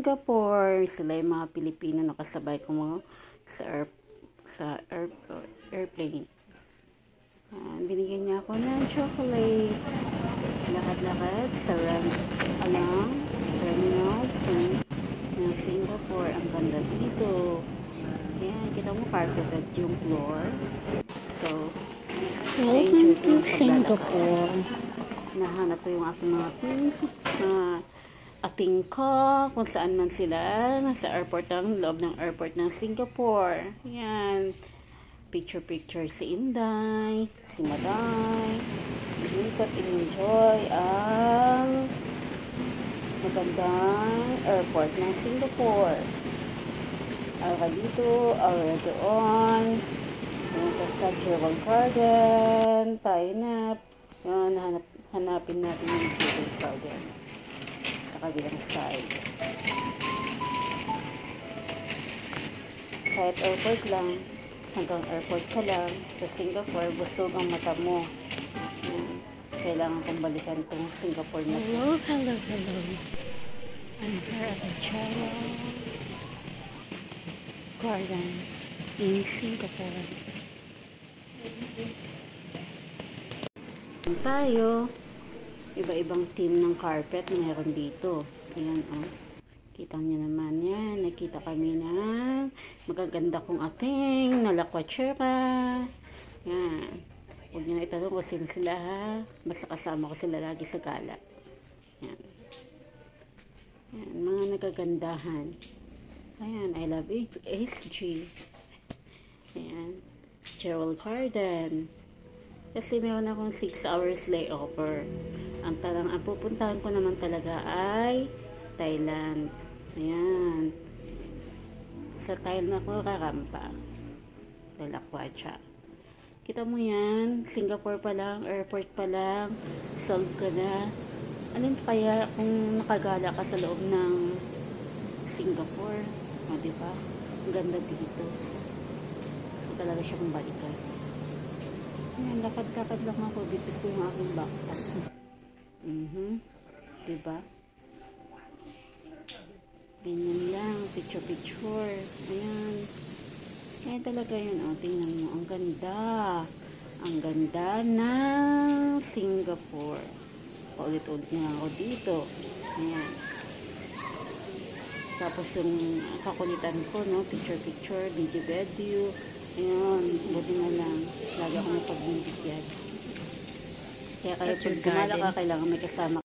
Singapore. Sila yung mga Pilipino nakasabay ko mga sa airplane. Binigyan niya ako ng chocolates. Lakad-lakad sa along Terminal 2 ng Singapore. Ang ganda dito. Ayan, kita mo carpeted yung floor. So, welcome to Singapore. Nahanap ko yung aking mga ating ko, kung saan man sila, nasa airport ng loob ng airport ng Singapore. Yan. Picture si Inday, si Maday. Ikot enjoy ang magandang airport ng Singapore. Ara dito, ara doon. Punta sa Jewel Garden, tayo na. Yan, hanapin natin yung Jewel Garden sa kabilang side. Kahit airport lang, hanggang airport ka lang, sa Singapore, busog ang mata mo. Yan. Kailangan kong balikan itong Singapore na ito. Hello. I'm here at the Jewel Garden in Singapore. Tayo, iba-ibang team ng carpet meron dito. Ayan, oh. Kita niyo naman yan. Nakita kami na magaganda kong ating nalakwatsera. Yan. Huwag niyo na itanong kung sino sila, ha. Basta kasama ko sila lagi sa gala. Yan. Yan, mga nagagandahan. Ayan, I love HG. Ayan. Jewel Garden. Kasi meron akong 6 hours layover. Ang pupuntahan ko naman talaga ay Thailand. Ayan. Sa Thailand ako kakampa. Dalakwacha. Kita mo yan, Singapore pa lang, airport pa lang, solve ka na. Alin kaya kung nakagala ka sa loob ng Singapore? O, diba? Ang ganda dito. So, talaga siyang balikan. Ayan, lakad-lakad lang ako. Bitbit ko yung aking backpack. Diba? Ganyan lang. Picture. Ayan. Ayan talaga yun. O, tingnan mo. Ang ganda. Ang ganda ng Singapore. Paulit-ulit na ako dito. Ayan. Tapos yung kakulitan ko, no? Picture, video. Ayan, buti na lang. Lagi ako napagbibigyan. Kaya pag gumala ka, kailangan may kasama